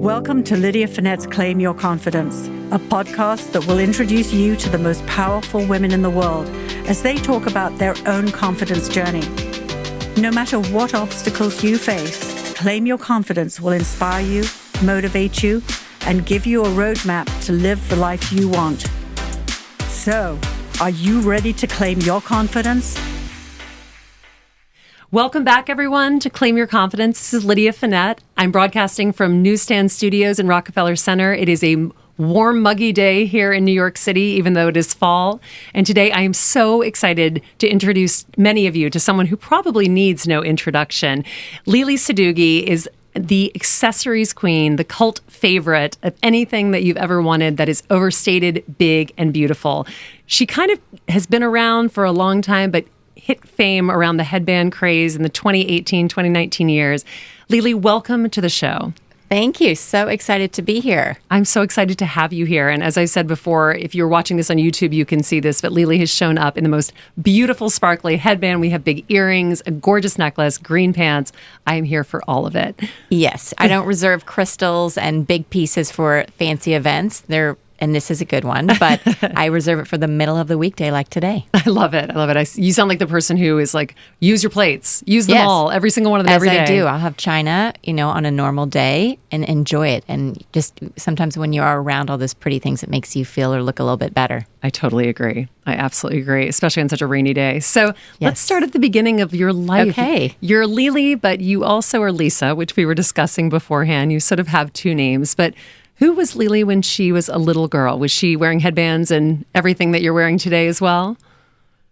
Welcome to Lydia Fenet's Claim Your Confidence, a podcast that will introduce you to the most powerful women in the world as they talk about their own confidence journey. No matter what obstacles you face, Claim Your Confidence will inspire you, motivate you, and give you a roadmap to live the life you want. So, are you ready to claim your confidence? Welcome back, everyone, to Claim Your Confidence. This is Lydia Fenet. I'm broadcasting from Newsstand Studios in Rockefeller Center. It is a warm, muggy day here in New York City, even though it is fall. And today I am so excited to introduce many of you to someone who probably needs no introduction. Lele Sadoughi is the accessories queen, the cult favorite of anything that you've ever wanted that is overstated, big, and beautiful. She kind of has been around for a long time, but hit fame around the headband craze in the 2018, 2019 years. Lele, welcome to the show. Thank you. So excited to be here. I'm so excited to have you here. And as I said before, if you're watching this on YouTube, you can see this, but Lele has shown up in the most beautiful, sparkly headband. We have big earrings, a gorgeous necklace, green pants. I am here for all of it. Yes. I don't reserve crystals and big pieces for fancy events. And this is a good one, but I reserve it for the middle of the weekday like today. I love it. I love it. You sound like the person who is like, use your plates, use them all, every single one of them every day. As I do. I'll have china, on a normal day and enjoy it. And just sometimes when you are around all those pretty things, it makes you feel or look a little bit better. I totally agree. I absolutely agree, especially on such a rainy day. So let's start at the beginning of your life. Okay. You're Lele, but you also are Lisa, which we were discussing beforehand. You sort of have two names, but who was Lele when she was a little girl? Was she wearing headbands and everything that you're wearing today as well?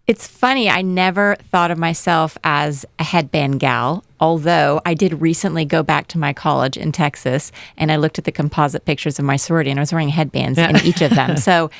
It's funny. I never thought of myself as a headband gal, although I did recently go back to my college in Texas and I looked at the composite pictures of my sorority and I was wearing headbands in each of them. So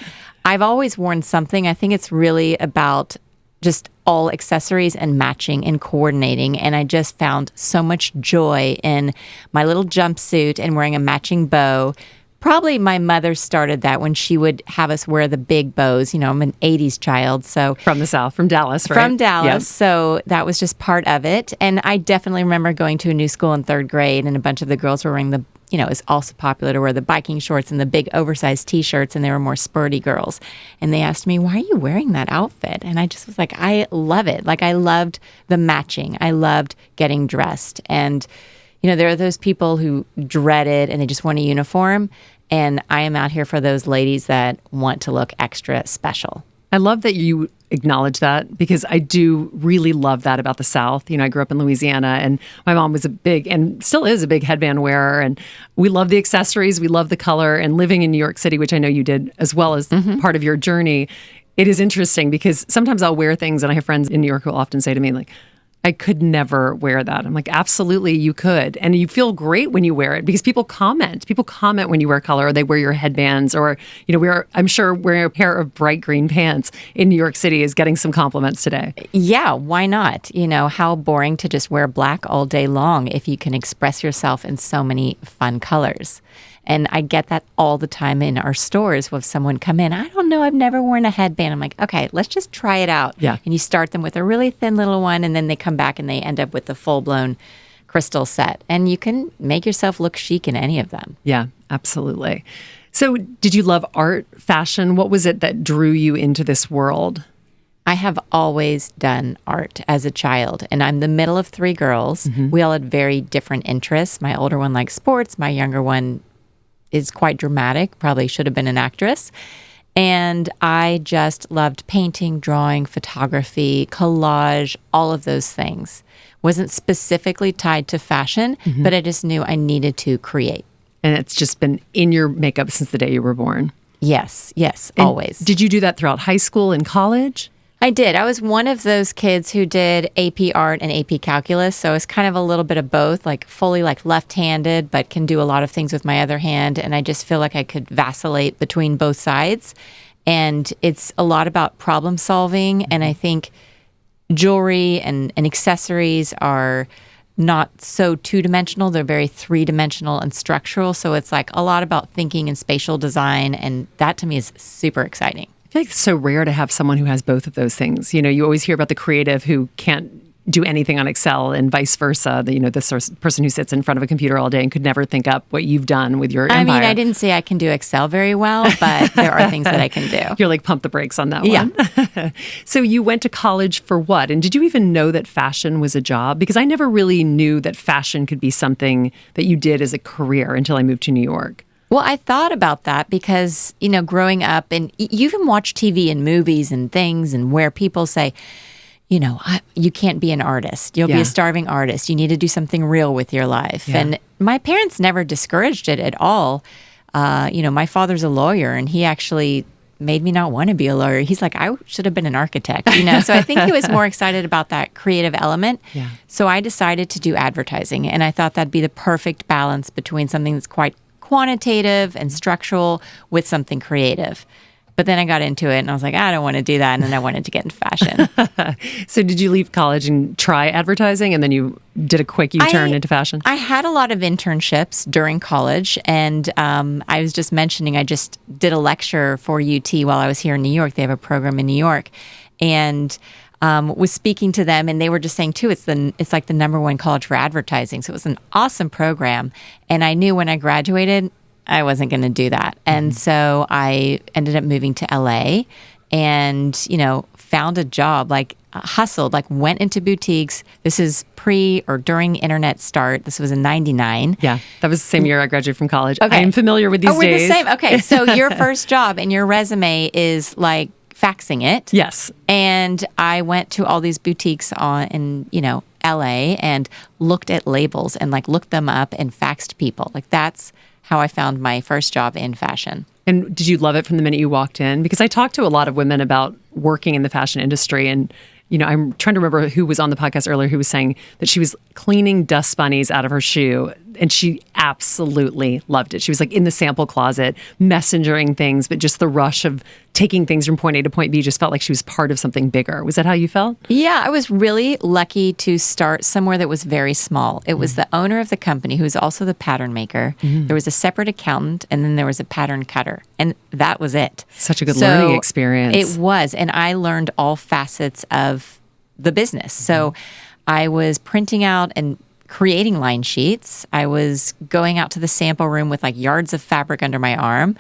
I've always worn something. I think it's really about just all accessories and matching and coordinating. And I just found so much joy in my little jumpsuit and wearing a matching bow. Probably my mother started that when she would have us wear the big bows. I'm an 80s child. So from the South, from Dallas, right? From Dallas. Yep. So that was just part of it. And I definitely remember going to a new school in third grade and a bunch of the girls were wearing it was also popular to wear the biking shorts and the big oversized T-shirts, and they were more sporty girls. And they asked me, why are you wearing that outfit? And I just was like, I love it. Like, I loved the matching. I loved getting dressed. And, there are those people who dread it and they just want a uniform. And I am out here for those ladies that want to look extra special. I love that you acknowledge that because I do really love that about the South. I grew up in Louisiana and my mom was a big and still is a big headband wearer. And we love the accessories. We love the color. And living in New York City, which I know you did as well as part of your journey, it is interesting because sometimes I'll wear things and I have friends in New York who will often say to me, like, I could never wear that. I'm like, absolutely, you could. And you feel great when you wear it because people comment. People comment when you wear color or they wear your headbands or, I'm sure wearing a pair of bright green pants in New York City is getting some compliments today. Yeah, why not? How boring to just wear black all day long if you can express yourself in so many fun colors. And I get that all the time in our stores with someone come in. I don't know, I've never worn a headband. I'm like, okay, let's just try it out. Yeah. And you start them with a really thin little one, and then they come back and they end up with the full-blown crystal set. And you can make yourself look chic in any of them. Yeah, absolutely. So did you love art, fashion? What was it that drew you into this world? I have always done art as a child, and I'm the middle of three girls. We all had very different interests. My older one likes sports. My younger one is quite dramatic, probably should have been an actress. And I just loved painting, drawing, photography, collage, all of those things. Wasn't specifically tied to fashion, but I just knew I needed to create. And it's just been in your makeup since the day you were born. Yes, And always. Did you do that throughout high school and college? I did. I was one of those kids who did AP art and AP calculus. So it's kind of a little bit of both, like fully left-handed, but can do a lot of things with my other hand. And I just feel like I could vacillate between both sides. And it's a lot about problem solving. And I think jewelry and accessories are not so two-dimensional. They're very three-dimensional and structural. So it's like a lot about thinking and spatial design. And that to me is super exciting. I feel like it's so rare to have someone who has both of those things. You always hear about the creative who can't do anything on Excel and vice versa. The person who sits in front of a computer all day and could never think up what you've done with your empire. I mean, I didn't say I can do Excel very well, but there are things that I can do. You're like, pump the brakes on that one. Yeah. So you went to college for what? And did you even know that fashion was a job? Because I never really knew that fashion could be something that you did as a career until I moved to New York. Well, I thought about that because, growing up, and you even watch TV and movies and things, and where people say, you can't be an artist. You'll be a starving artist. You need to do something real with your life. Yeah. And my parents never discouraged it at all. My father's a lawyer, and he actually made me not want to be a lawyer. He's like, I should have been an architect, So I think he was more excited about that creative element. Yeah. So I decided to do advertising, and I thought that'd be the perfect balance between something that's quite quantitative and structural with something creative. But then I got into it and I was like, I don't want to do that. And then I wanted to get into fashion. So did you leave college and try advertising and then you did a quick U-turn into fashion? I had a lot of internships during college. And I was just mentioning, I just did a lecture for UT while I was here in New York. They have a program in New York. And was speaking to them, and they were just saying too, it's like the number one college for advertising. So it was an awesome program. And I knew when I graduated, I wasn't going to do that. And so I ended up moving to LA and, found a job, hustled, went into boutiques. This is pre or during internet start. This was in 99. Yeah, that was the same year I graduated from college. Okay. I am familiar with these days. We're the same. Okay, so your first job and your resume is faxing it. Yes. And I went to all these boutiques in LA and looked at labels and looked them up and faxed people. That's how I found my first job in fashion. And did you love it from the minute you walked in? Because I talked to a lot of women about working in the fashion industry, and I'm trying to remember who was on the podcast earlier who was saying that she was cleaning dust bunnies out of her shoe, and she absolutely loved it. She was in the sample closet, messengering things, but just the rush of taking things from point A to point B just felt like she was part of something bigger. Was that how you felt? Yeah, I was really lucky to start somewhere that was very small. It was the owner of the company, who was also the pattern maker. There was a separate accountant, and then there was a pattern cutter. And that was it. Such a good learning experience. It was. And I learned all facets of the business. So I was printing out and creating line sheets. I was going out to the sample room with yards of fabric under my arm.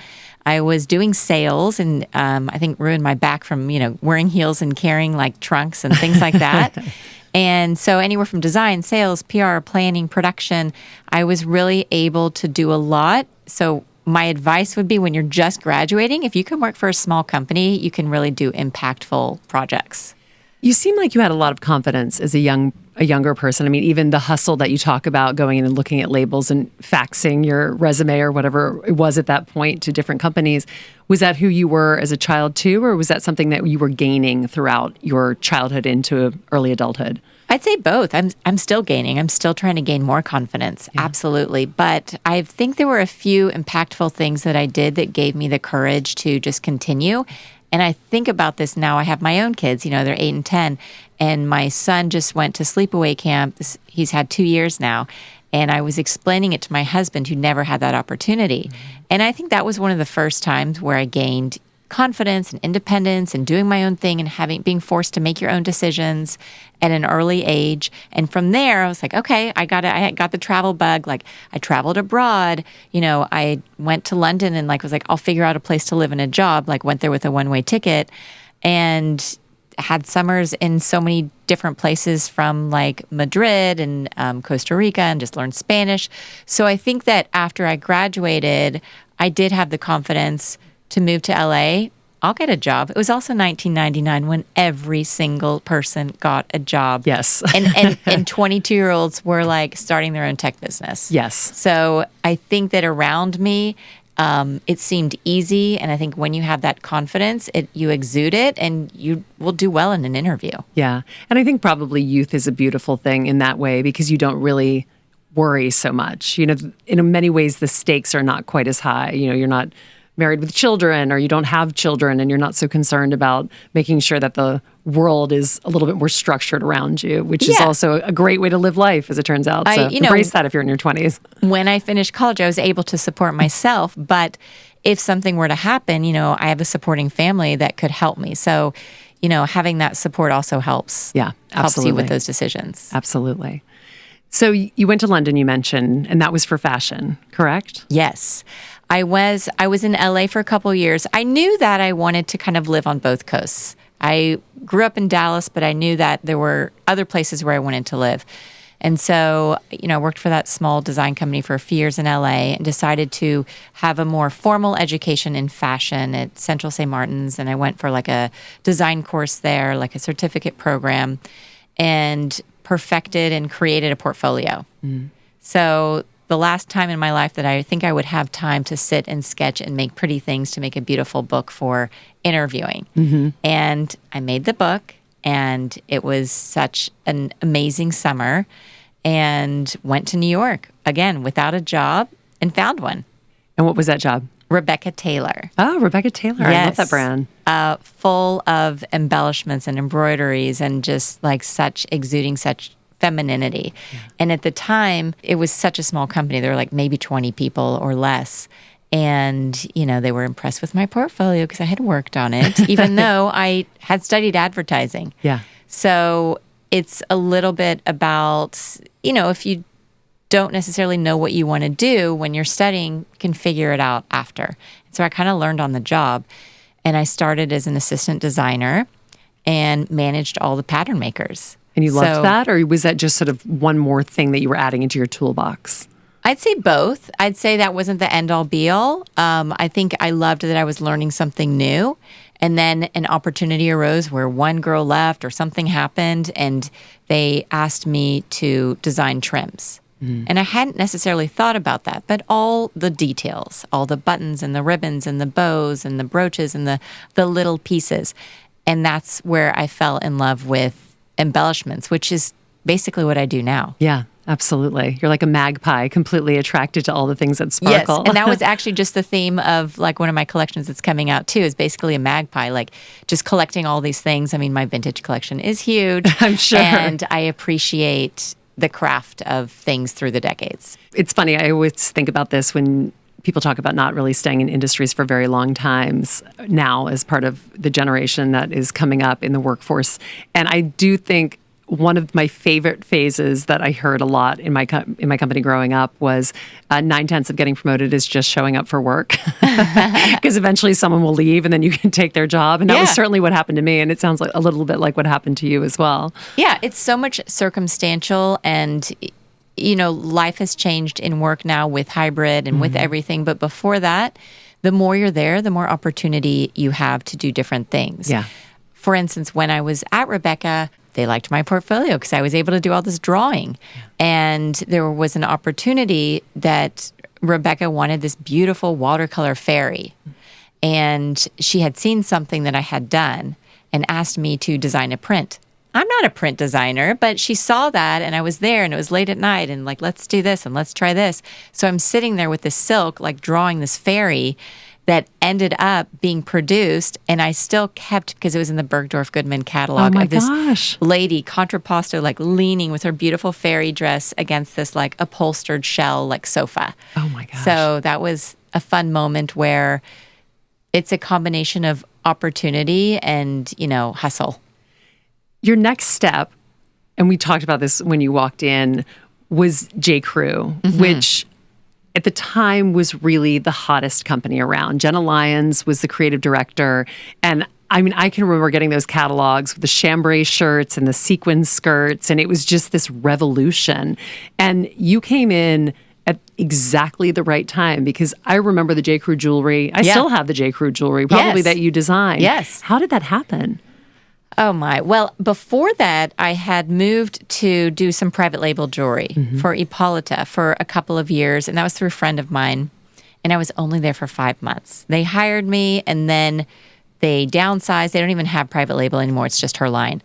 I was doing sales and I think ruined my back from, wearing heels and carrying trunks and things like that. And so anywhere from design, sales, PR, planning, production, I was really able to do a lot. So my advice would be, when you're just graduating, if you can work for a small company, you can really do impactful projects. You seem like you had a lot of confidence as a younger person. I mean, even the hustle that you talk about, going in and looking at labels and faxing your resume or whatever it was at that point to different companies. Was that who you were as a child too, or was that something that you were gaining throughout your childhood into early adulthood? I'd say both. I'm still gaining. I'm still trying to gain more confidence. Yeah. Absolutely. But I think there were a few impactful things that I did that gave me the courage to just continue. And I think about this now. I have my own kids, they're 8 and 10. And my son just went to sleepaway camp. He's had 2 years now. And I was explaining it to my husband, who never had that opportunity. And I think that was one of the first times where I gained confidence and independence and doing my own thing and being forced to make your own decisions at an early age. And from there, I was like, okay, I got the travel bug. I traveled abroad. I went to London and was like, I'll figure out a place to live and a job. Went there with a one-way ticket and had summers in so many different places, from Madrid and Costa Rica, and just learned Spanish. So I think that after I graduated, I did have the confidence to move to LA. I'll get a job. It was also 1999 when every single person got a job. Yes. and 22-year-olds were starting their own tech business. Yes. So I think that around me, it seemed easy. And I think when you have that confidence, you exude it and you will do well in an interview. Yeah. And I think probably youth is a beautiful thing in that way, because you don't really worry so much. In many ways, the stakes are not quite as high. You're not married with children, or you don't have children, and you're not so concerned about making sure that the world is a little bit more structured around you, which is also a great way to live life, as it turns out. So embrace that if you're in your 20s. When I finished college, I was able to support myself, but if something were to happen, I have a supporting family that could help me. So, having that support also helps. Yeah, Helps absolutely. you with those decisions. Absolutely. So you went to London, you mentioned, and that was for fashion, correct? Yes. I was in LA for a couple of years. I knew that I wanted to kind of live on both coasts. I grew up in Dallas, but I knew that there were other places where I wanted to live. And so, I worked for that small design company for a few years in LA and decided to have a more formal education in fashion at Central St. Martin's. And I went for like a design course there, like a certificate program, and perfected and created a portfolio. So the last time in my life that I think I would have time to sit and sketch and make pretty things to make a beautiful book for interviewing. And I made the book, and it was such an amazing summer, and went to New York again without a job and found one. And what was that job? Rebecca Taylor. Oh, Rebecca Taylor. I love that brand. Full of embellishments and embroideries and just like exuding such femininity. Yeah. And at the time, it was such a small company. There were like maybe 20 people or less. And, they were impressed with my portfolio because I had worked on it, even though I had studied advertising. Yeah. So it's a little bit about, if you don't necessarily know what you want to do when you're studying, you can figure it out after. So I kind of learned on the job. And I started as an assistant designer and managed all the pattern makers. And you loved that? Or was that just sort of one more thing that you were adding into your toolbox? I'd say both. I'd say that wasn't the end all be all. I think I loved that I was learning something new. And then an opportunity arose where one girl left or something happened, and they asked me to design trims. And I hadn't necessarily thought about that, but all the details, all the buttons and the ribbons and the bows and the brooches and the little pieces. And that's where I fell in love with embellishments, which is basically what I do now. Yeah, absolutely. You're like a magpie, completely attracted to all the things that sparkle. Yes, and that was actually just the theme of like one of my collections that's coming out too, is basically a magpie, like just collecting all these things. I mean, my vintage collection is huge. I'm sure. And I appreciate the craft of things through the decades. It's funny. I always think about this when people talk about not really staying in industries for very long times now as part of the generation that is coming up in the workforce. And I do think one of my favorite phases that I heard a lot in my company growing up was 9/10 of getting promoted is just showing up for work, because eventually someone will leave and then you can take their job. And that was certainly what happened to me. And it sounds like a little bit like what happened to you as well. Yeah, it's so much circumstantial, and life has changed in work now with hybrid and with everything. But before that, the more you're there, the more opportunity you have to do different things. Yeah. For instance, when I was at Rebecca, they liked my portfolio because I was able to do all this drawing. Yeah. And there was an opportunity that Rebecca wanted this beautiful watercolor fairy. And she had seen something that I had done and asked me to design a print. I'm not a print designer, but she saw that and I was there and it was late at night and like, let's do this and let's try this. So I'm sitting there with this silk, like drawing this fairy that ended up being produced, and I still kept, because it was in the Bergdorf Goodman catalog, of this lady contrapposto, like leaning with her beautiful fairy dress against this like upholstered shell like sofa. Oh my gosh. So that was a fun moment where it's a combination of opportunity and, hustle. Your next step, and we talked about this when you walked in, was J.Crew, which at the time was really the hottest company around. Jenna Lyons was the creative director. And I mean, I can remember getting those catalogs with the chambray shirts and the sequin skirts, and it was just this revolution. And you came in at exactly the right time, because I remember the J.Crew jewelry. I still have the J.Crew jewelry, probably that you designed. Yes. How did that happen? Oh my. Well, before that, I had moved to do some private label jewelry for Ippolita for a couple of years. And that was through a friend of mine. And I was only there for 5 months. They hired me and then they downsized. They don't even have private label anymore. It's just her line.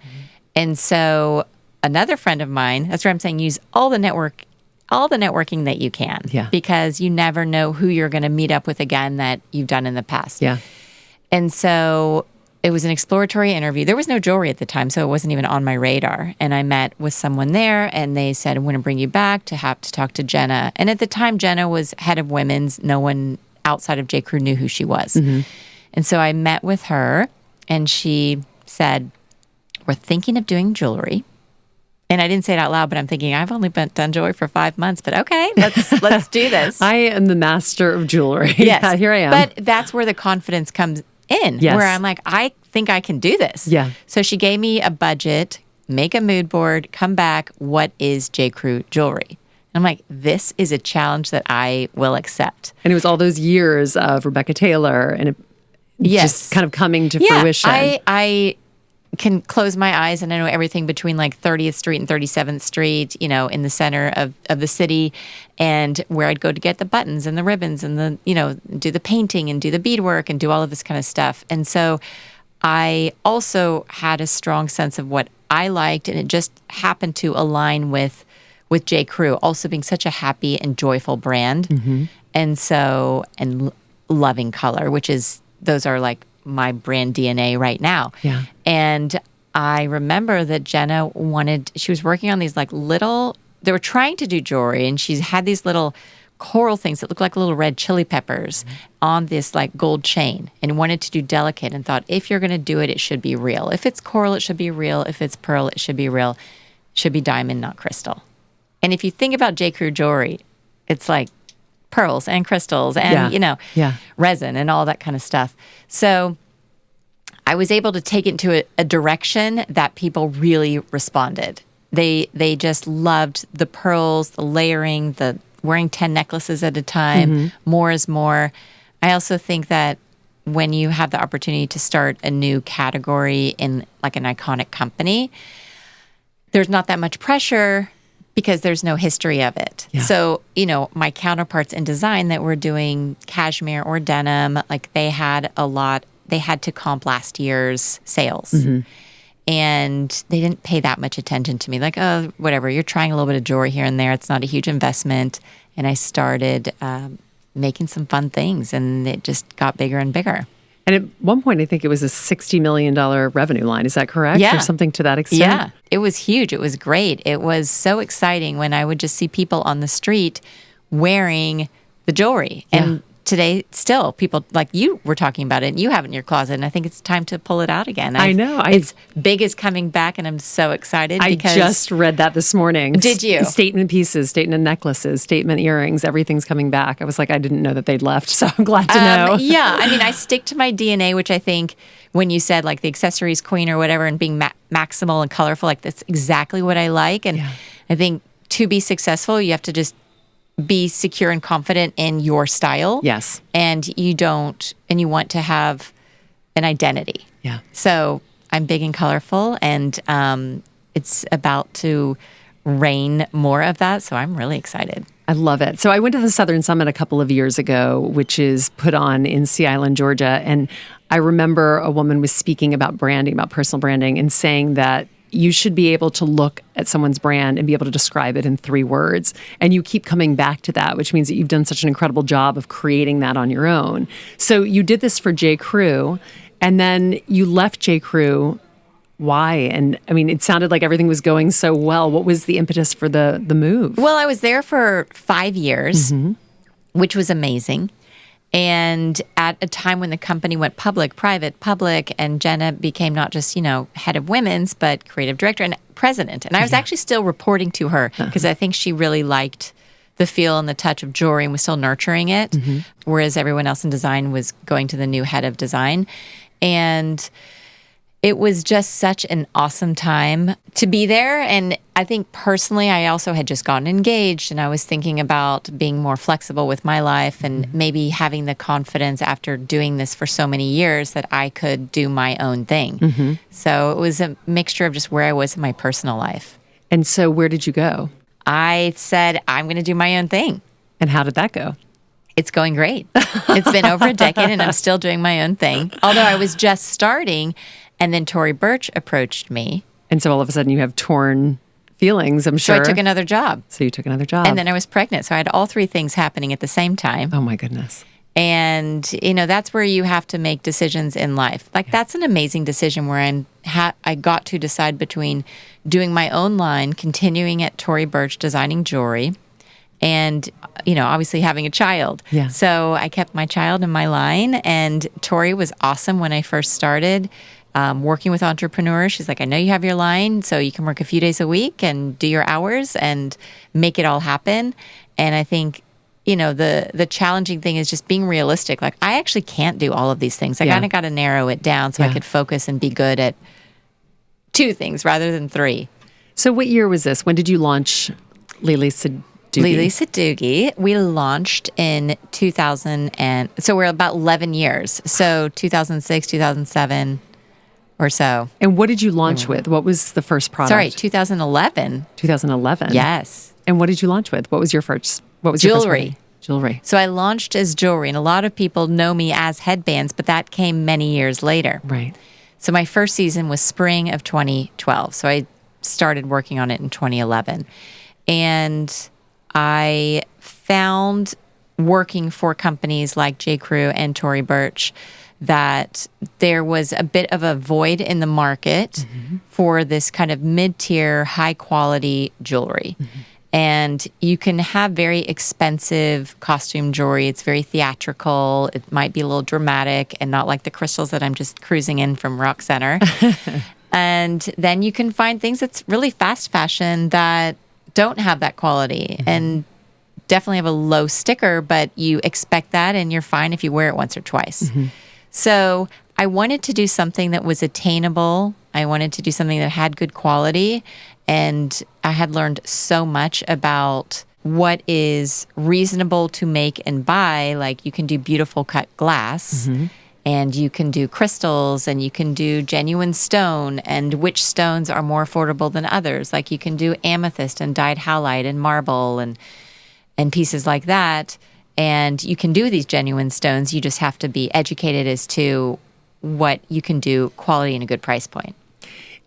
And so another friend of mine, that's where I'm saying use all the networking that you can. Yeah. Because you never know who you're going to meet up with again that you've done in the past. Yeah. And so it was an exploratory interview. There was no jewelry at the time, so it wasn't even on my radar. And I met with someone there, and they said, I'm going to bring you back to have to talk to Jenna. And at the time, Jenna was head of women's. No one outside of J.Crew knew who she was. And so I met with her, and she said, we're thinking of doing jewelry. And I didn't say it out loud, but I'm thinking, I've only done jewelry for 5 months, but okay, let's do this. I am the master of jewelry. Yes. Yeah, here I am. But that's where the confidence comes in, Yes. where I'm like, I think I can do this. Yeah. So she gave me a budget, make a mood board, come back, what is J.Crew jewelry? I'm like, this is a challenge that I will accept. And it was all those years of Rebecca Taylor and it just kind of coming to fruition. I can close my eyes and I know everything between like 30th Street and 37th Street, in the center of the city, and where I'd go to get the buttons and the ribbons and do the painting and do the beadwork and do all of this kind of stuff. And so I also had a strong sense of what I liked, and it just happened to align with J.Crew also being such a happy and joyful brand. Mm-hmm. And loving color, those are like my brand DNA right now. Yeah. And I remember that Jenna she was working on these like they were trying to do jewelry, and she had these little coral things that looked like little red chili peppers on this like gold chain, and wanted to do delicate, and thought, if you're going to do it, it should be real. If it's coral, it should be real. If it's pearl, it should be real. It should be diamond, not crystal. And if you think about J.Crew jewelry, it's like pearls and crystals and, resin and all that kind of stuff. So I was able to take it into a direction that people really responded. They just loved the pearls, the layering, the wearing 10 necklaces at a time. More is more. I also think that when you have the opportunity to start a new category in like an iconic company, there's not that much pressure because there's no history of it. Yeah. So, my counterparts in design that were doing cashmere or denim, like they had to comp last year's sales. Mm-hmm. And they didn't pay that much attention to me. Like, oh, whatever, you're trying a little bit of jewelry here and there. It's not a huge investment. And I started making some fun things, and it just got bigger and bigger. And at one point, I think it was a $60 million revenue line. Is that correct? Yeah. Or something to that extent? Yeah. It was huge. It was great. It was so exciting when I would just see people on the street wearing the jewelry. Yeah. And today, still, people like you were talking about it, and you have it in your closet, and I think it's time to pull it out again. I know. It's big is coming back, and I'm so excited because... I just read that this morning. Did you? Statement pieces, statement necklaces, statement earrings, everything's coming back. I was like, I didn't know that they'd left, so I'm glad to know. Yeah, I mean, I stick to my DNA, which I think when you said like the accessories queen or whatever, and being maximal and colorful, like that's exactly what I like. And I think to be successful, you have to just be secure and confident in your style. Yes. And you want to have an identity. Yeah. So I'm big and colorful, and it's about to rain more of that. So I'm really excited. I love it. So I went to the Southern Summit a couple of years ago, which is put on in Sea Island, Georgia. And I remember a woman was speaking about branding, about personal branding, and saying that you should be able to look at someone's brand and be able to describe it in 3 words. And you keep coming back to that, which means that you've done such an incredible job of creating that on your own. So you did this for J.Crew, and then you left J.Crew. Why? And I mean, it sounded like everything was going so well. What was the impetus for the move? Well, I was there for 5 years, which was amazing. And at a time when the company went private, public, and Jenna became not just, head of women's, but creative director and president. And I was actually still reporting to her because I think she really liked the feel and the touch of jewelry and was still nurturing it, whereas everyone else in design was going to the new head of design. And it was just such an awesome time to be there. And I think personally, I also had just gotten engaged, and I was thinking about being more flexible with my life and maybe having the confidence after doing this for so many years that I could do my own thing. So it was a mixture of just where I was in my personal life. And so where did you go? I said, I'm going to do my own thing. And how did that go? It's going great. It's been over a decade, and I'm still doing my own thing. Although I was just starting. And then Tory Burch approached me. And so all of a sudden you have torn feelings, I'm sure. So I took another job. So you took another job. And then I was pregnant. So I had all 3 things happening at the same time. Oh, my goodness. And, that's where you have to make decisions in life. Like, that's an amazing decision where I got to decide between doing my own line, continuing at Tory Burch, designing jewelry, and, obviously having a child. Yeah. So I kept my child in my line. And Tory was awesome when I first started. working with entrepreneurs. She's like, I know you have your line, so you can work a few days a week and do your hours and make it all happen. And I think, the challenging thing is just being realistic. Like, I actually can't do all of these things. I kind of got to narrow it down so I could focus and be good at 2 things rather than 3. So what year was this? When did you launch Lele Sadoughi? Lele Sadoughi. We launched in 2000, and so we're about 11 years. So 2006, 2007 or so. And what did you launch with? What was the first product? Sorry, 2011. 2011. Yes. And what did you launch with? What was your first? What was Jewelry. Your first jewelry? So I launched as jewelry, and a lot of people know me as headbands, but that came many years later. Right. So my first season was spring of 2012. So I started working on it in 2011. And I found working for companies like J.Crew and Tory Burch that there was a bit of a void in the market for this kind of mid-tier, high-quality jewelry. And you can have very expensive costume jewelry. It's very theatrical. It might be a little dramatic and not like the crystals that I'm just cruising in from Rock Center. And then you can find things that's really fast fashion that don't have that quality and definitely have a low sticker, but you expect that and you're fine if you wear it once or twice. So I wanted to do something that was attainable. I wanted to do something that had good quality. And I had learned so much about what is reasonable to make and buy. Like, you can do beautiful cut glass and you can do crystals and you can do genuine stone, and which stones are more affordable than others. Like, you can do amethyst and dyed halite and marble and pieces like that. And you can do these genuine stones. You just have to be educated as to what you can do, quality and a good price point.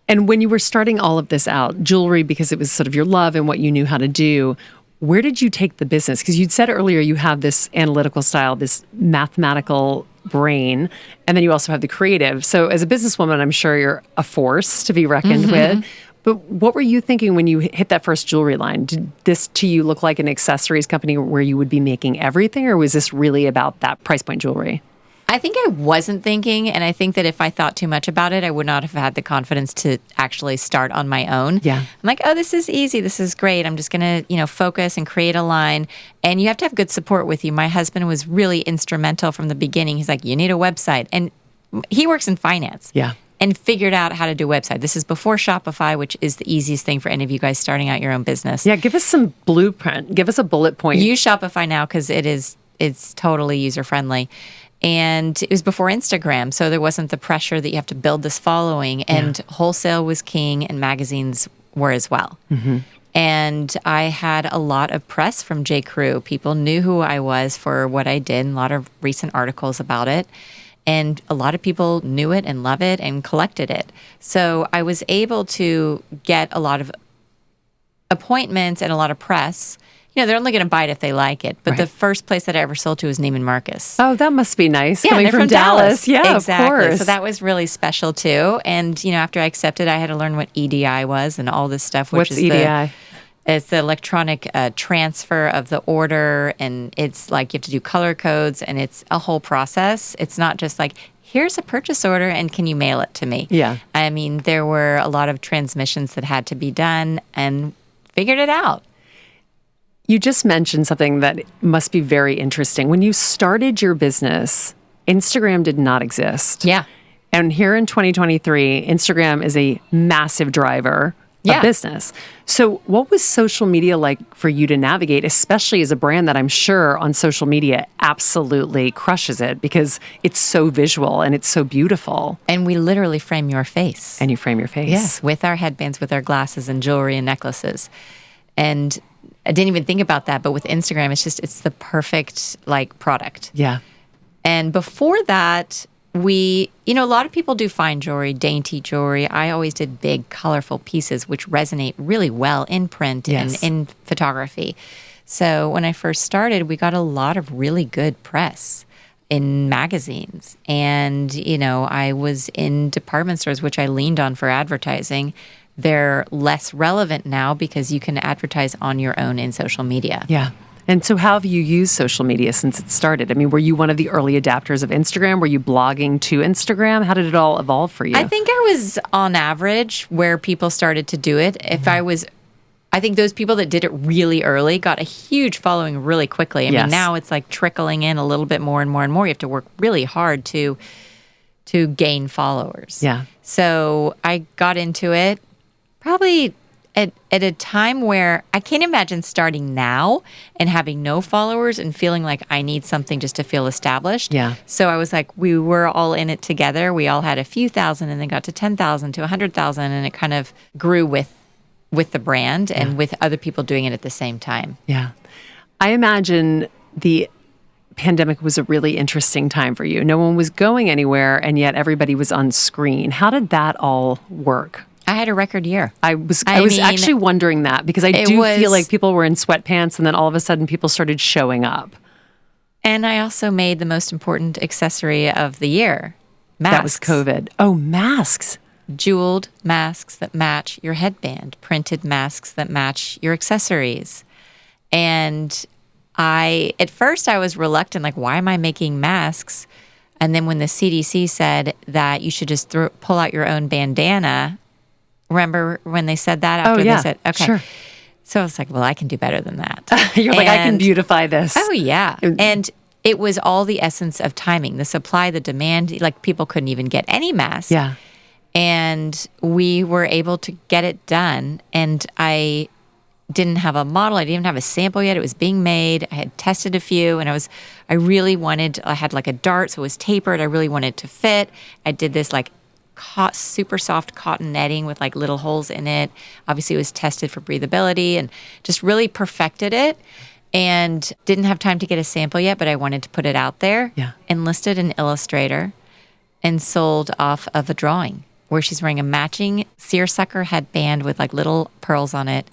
And when you were starting all of this out, jewelry, because it was sort of your love and what you knew how to do, where did you take the business? Because you'd said earlier you have this analytical style, this mathematical brain, and then you also have the creative. So as a businesswoman, I'm sure you're a force to be reckoned with. But what were you thinking when you hit that first jewelry line? Did this to you look like an accessories company where you would be making everything, or was this really about that price point jewelry? I think I wasn't thinking, and I think that if I thought too much about it, I would not have had the confidence to actually start on my own. Yeah. I'm like, oh, this is easy. This is great. I'm just going to, focus and create a line. And you have to have good support with you. My husband was really instrumental from the beginning. He's like, you need a website. And he works in finance. Yeah. And figured out how to do a website. This is before Shopify, which is the easiest thing for any of you guys starting out your own business. Yeah, give us some blueprint. Give us a bullet point. Use Shopify now because it's totally user-friendly. And it was before Instagram, so there wasn't the pressure that you have to build this following. And wholesale was king, and magazines were as well. And I had a lot of press from J.Crew. People knew who I was for what I did, and a lot of recent articles about it. And a lot of people knew it and love it and collected it. So I was able to get a lot of appointments and a lot of press. They're only going to buy it if they like it. But the first place that I ever sold to was Neiman Marcus. Oh, that must be nice. Yeah, coming they're from Dallas. Yeah, exactly. Of course. So that was really special too. And, after I accepted, I had to learn what EDI was and all this stuff. Which What's is EDI? It's the electronic transfer of the order. And it's like you have to do color codes, and it's a whole process. It's not just like, here's a purchase order and can you mail it to me? Yeah. I mean, there were a lot of transmissions that had to be done, and figured it out. You just mentioned something that must be very interesting. When you started your business, Instagram did not exist. Yeah. And here in 2023, Instagram is a massive driver of business. So what was social media like for you to navigate, especially as a brand that I'm sure on social media absolutely crushes it because it's so visual and it's so beautiful? And we literally frame your face. And you frame your face. Yes, with our headbands, with our glasses and jewelry and necklaces. And I didn't even think about that, but with Instagram, it's the perfect product. Yeah. And before that, a lot of people do fine jewelry, dainty jewelry. I always did big, colorful pieces, which resonate really well in print and in photography. So when I first started, we got a lot of really good press in magazines. And, I was in department stores, which I leaned on for advertising. They're less relevant now because you can advertise on your own in social media. Yeah. And so how have you used social media since it started? I mean, were you one of the early adapters of Instagram? Were you blogging to Instagram? How did it all evolve for you? I think I was on average where people started to do it. I think those people that did it really early got a huge following really quickly. I mean, now it's like trickling in a little bit more and more and more. You have to work really hard to gain followers. Yeah. So I got into it probably at a time where I can't imagine starting now and having no followers and feeling like I need something just to feel established. Yeah. So I was like, we were all in it together. We all had a few thousand and then got to 10,000 to 100,000, and it kind of grew with the brand and with other people doing it at the same time. Yeah. I imagine the pandemic was a really interesting time for you. No one was going anywhere, and yet everybody was on screen. How did that all work? I had a record year. I was actually wondering that, because I do feel like people were in sweatpants and then all of a sudden people started showing up. And I also made the most important accessory of the year, masks. That was COVID. Oh, masks. Jeweled masks that match your headband, printed masks that match your accessories. And at first I was reluctant, like, why am I making masks? And then when the CDC said that you should just pull out your own bandana, remember when they said that after they said, okay. Sure. So I was like, well, I can do better than that. You're like, I can beautify this. Oh, yeah. And it was all the essence of timing, the supply, the demand. Like, people couldn't even get any masks. Yeah. And we were able to get it done. And I didn't have a model. I didn't even have a sample yet. It was being made. I had tested a few, and I had like a dart, so it was tapered. I really wanted to fit. I did this like super soft cotton netting with like little holes in it. Obviously, it was tested for breathability and just really perfected it. And didn't have time to get a sample yet, but I wanted to put it out there. Yeah. Enlisted an illustrator and sold off of a drawing where she's wearing a matching seersucker headband with like little pearls on it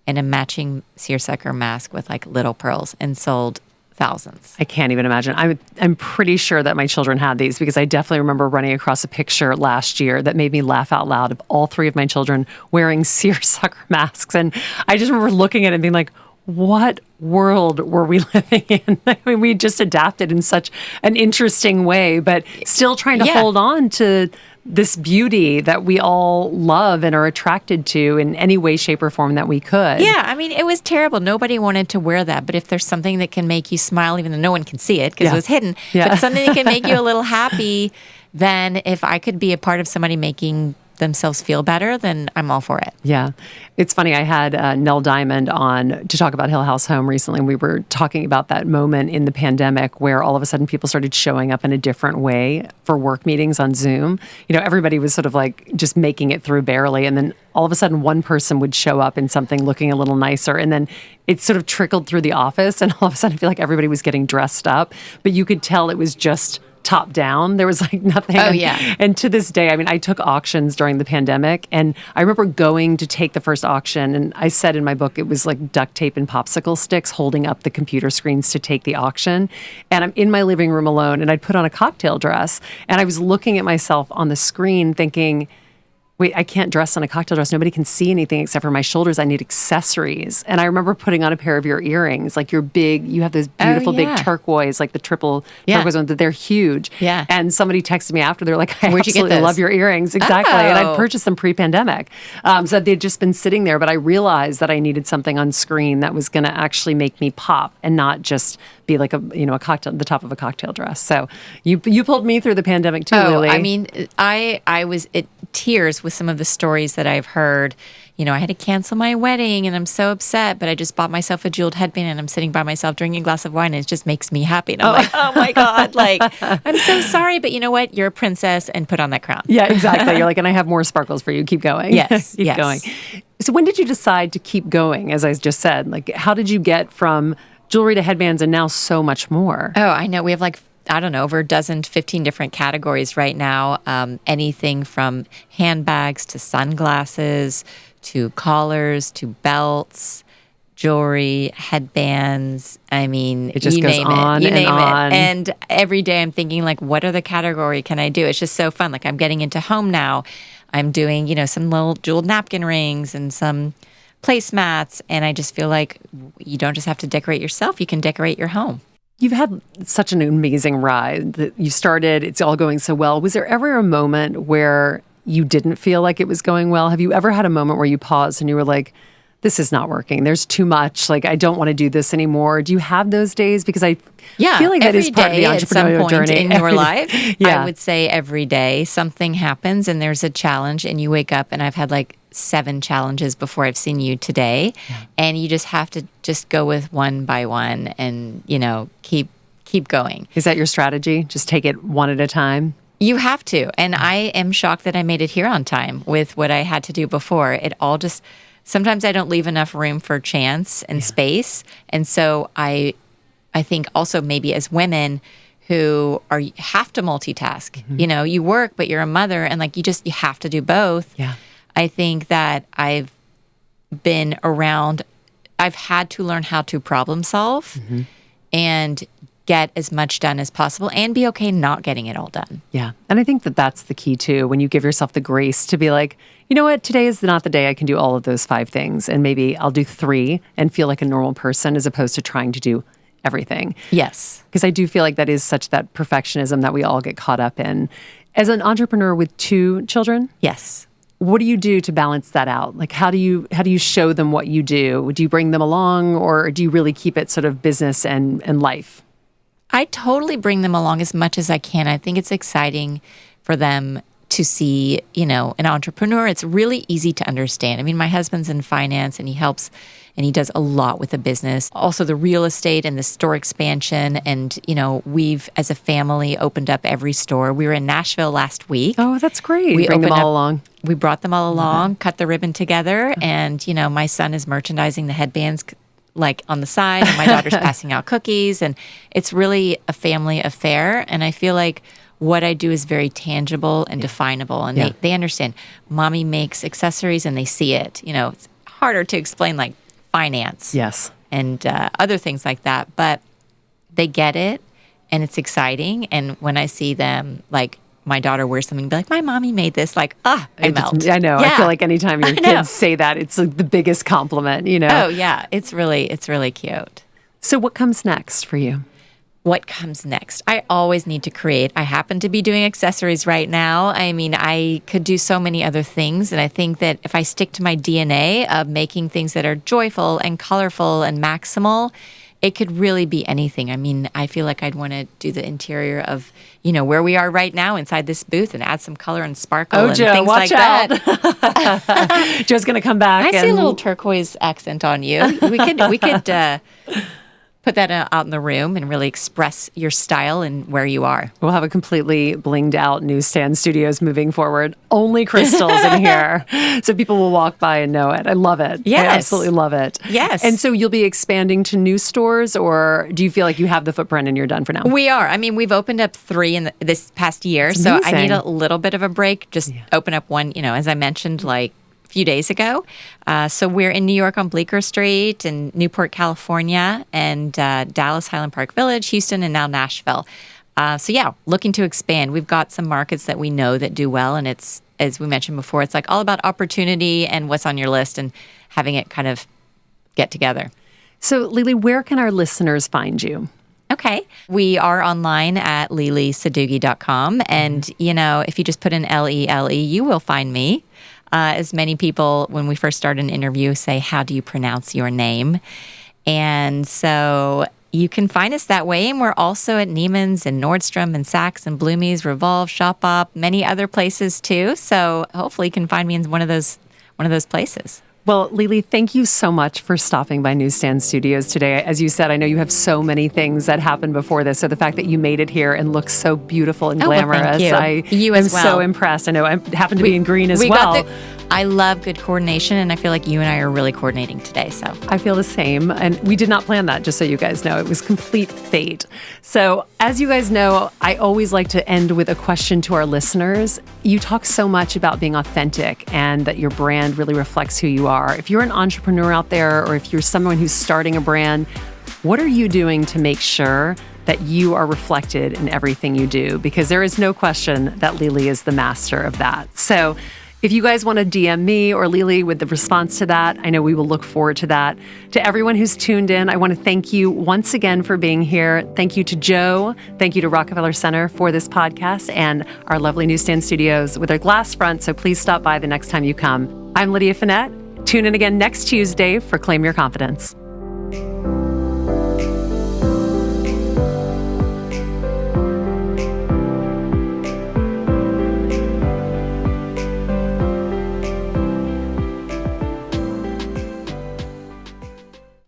and a matching seersucker mask with like little pearls, and sold thousands. I can't even imagine. I'm pretty sure that my children had these, because I definitely remember running across a picture last year that made me laugh out loud of all three of my children wearing seersucker masks. And I just remember looking at it and being like, what world were we living in? I mean, we just adapted in such an interesting way, but still trying to hold on to this beauty that we all love and are attracted to in any way, shape, or form that we could. Yeah, I mean, it was terrible. Nobody wanted to wear that. But if there's something that can make you smile, even though no one can see it because it was hidden, but something that can make you a little happy, then if I could be a part of somebody making themselves feel better, then I'm all for it. Yeah. It's funny. I had Nell Diamond on to talk about Hill House Home recently, and we were talking about that moment in the pandemic where all of a sudden people started showing up in a different way for work meetings on Zoom. You know, everybody was sort of like just making it through barely, and then all of a sudden one person would show up in something looking a little nicer, and then it sort of trickled through the office, and all of a sudden I feel like everybody was getting dressed up, but you could tell it was just top down. There was like nothing. Oh, yeah. And to this day, I mean, I took auctions during the pandemic, and I remember going to take the first auction, and I said in my book, it was like duct tape and popsicle sticks holding up the computer screens to take the auction. And I'm in my living room alone, and I'd put on a cocktail dress, and I was looking at myself on the screen thinking, wait, I can't dress in a cocktail dress. Nobody can see anything except for my shoulders. I need accessories. And I remember putting on a pair of your earrings, like your big, you have those beautiful big turquoise, like the triple turquoise ones, that they're huge. Yeah. And somebody texted me after, they're like, I Where'd you get absolutely those? love your earrings. Exactly. And I purchased them pre-pandemic. So they'd just been sitting there, but I realized that I needed something on screen that was going to actually make me pop and not just be like a cocktail, the top of a cocktail dress. So you pulled me through the pandemic too, Lily. I mean, I was at tears with some of the stories that I've heard. You know, I had to cancel my wedding and I'm so upset, but I just bought myself a jeweled headband and I'm sitting by myself drinking a glass of wine and it just makes me happy. And I'm like, oh my God, like, I'm so sorry, but you know what? You're a princess, and put on that crown. Yeah, exactly. You're like, and I have more sparkles for you. Keep going. Yes. Keep going. So when did you decide to keep going? As I just said, like, how did you get from jewelry to headbands and now so much more? Oh, I know. We have like, I don't know, over a dozen, 15 different categories right now. Anything from handbags to sunglasses to collars to belts, jewelry, headbands. I mean, it just you goes name on it. You and name on. it. And every day I'm thinking, like, what other category can I do? It's just so fun. Like, I'm getting into home now. I'm doing, some little jeweled napkin rings and some placemats. And I just feel like you don't just have to decorate yourself, you can decorate your home. You've had such an amazing ride that you started. It's all going so well. Was there ever a moment where you didn't feel like it was going well? Have you ever had a moment where you paused and you were like, this is not working. There's too much. Like, I don't want to do this anymore. Do you have those days? Because I feel like that is part of the entrepreneurial journey. In your life, Yeah. I would say every day something happens and there's a challenge and you wake up, and I've had like 7 challenges before I've seen you today. Yeah. And you just have to just go with one by one and, keep going. Is that your strategy? Just take it one at a time? You have to. And I am shocked that I made it here on time with what I had to do before. It all just, sometimes I don't leave enough room for chance and space. And so I think also maybe as women who have to multitask, you work, but you're a mother, and like you have to do both. Yeah. I think that I've had to learn how to problem solve and get as much done as possible and be okay not getting it all done. Yeah. And I think that that's the key too, when you give yourself the grace to be like, you know what, today is not the day I can do all of those 5 things. And maybe I'll do 3 and feel like a normal person as opposed to trying to do everything. Yes. Because I do feel like that is such that perfectionism that we all get caught up in. As an entrepreneur with 2 children? Yes. What do you do to balance that out? Like, how do you show them what you do? Do you bring them along, or do you really keep it sort of business and life? I totally bring them along as much as I can. I think it's exciting for them to see, an entrepreneur. It's really easy to understand. I mean, my husband's in finance and he helps and he does a lot with the business. Also the real estate and the store expansion. And, we've, as a family, opened up every store. We were in Nashville last week. Oh, that's great. We bring them all along. We brought them all along, cut the ribbon together. And, my son is merchandising the headbands like on the side, and my daughter's passing out cookies, and it's really a family affair. And I feel like what I do is very tangible and definable, and they understand. Mommy makes accessories, and they see it. It's harder to explain like finance, and other things like that, but they get it, and it's exciting. And when I see them, like my daughter wears something, be like, my mommy made this, like, I melt. I know. Yeah. I feel like anytime your kids say that, it's like the biggest compliment, Oh, yeah. It's really cute. So what comes next for you? What comes next? I always need to create. I happen to be doing accessories right now. I mean, I could do so many other things. And I think that if I stick to my DNA of making things that are joyful and colorful and maximal, it could really be anything. I mean, I feel like I'd want to do the interior of, where we are right now inside this booth and add some color and sparkle and Joe, things watch like out. that. Joe's going to come back. I see a little turquoise accent on you. We could put that out in the room and really express your style and where you are. We'll have a completely blinged out newsstand studios moving forward. Only crystals in here. So people will walk by and know it. I love it. Yes. I absolutely love it. Yes. And so you'll be expanding to new stores, or do you feel like you have the footprint and you're done for now? We are. I mean, we've opened up 3 in this past year. That's so amazing. I need a little bit of a break. Just open up one, as I mentioned, like few days ago. So we're in New York on Bleecker Street, and Newport, California, and Dallas, Highland Park Village, Houston, and now Nashville. Looking to expand. We've got some markets that we know that do well, and it's, as we mentioned before, it's like all about opportunity and what's on your list and having it kind of get together. So Lele, where can our listeners find you? Okay. We are online at lelesadoughi.com. And, if you just put in Lele, you will find me. As many people, when we first start an interview, say, how do you pronounce your name? And so you can find us that way. And we're also at Neiman's and Nordstrom and Saks and Bloomie's, Revolve, Shop, many other places too. So hopefully you can find me in one of those places. Well, Lele, thank you so much for stopping by Newsstand Studios today. As you said, I know you have so many things that happened before this. So the fact that you made it here and look so beautiful and glamorous, you I'm as well. so impressed. I know I happen to be in green as well. I love good coordination, and I feel like you and I are really coordinating today. So I feel the same. And we did not plan that, just so you guys know. It was complete fate. So as you guys know, I always like to end with a question to our listeners. You talk so much about being authentic and that your brand really reflects who you are. If you're an entrepreneur out there, or if you're someone who's starting a brand, what are you doing to make sure that you are reflected in everything you do? Because there is no question that Lele is the master of that. So If you guys want to DM me or Lele with the response to that, I know we will look forward to that. To everyone who's tuned in, I want to thank you once again for being here. Thank you to Joe. Thank you to Rockefeller Center for this podcast and our lovely newsstand studios with a glass front. So please stop by the next time you come. I'm Lydia Fenet. Tune in again next Tuesday for Claim Your Confidence.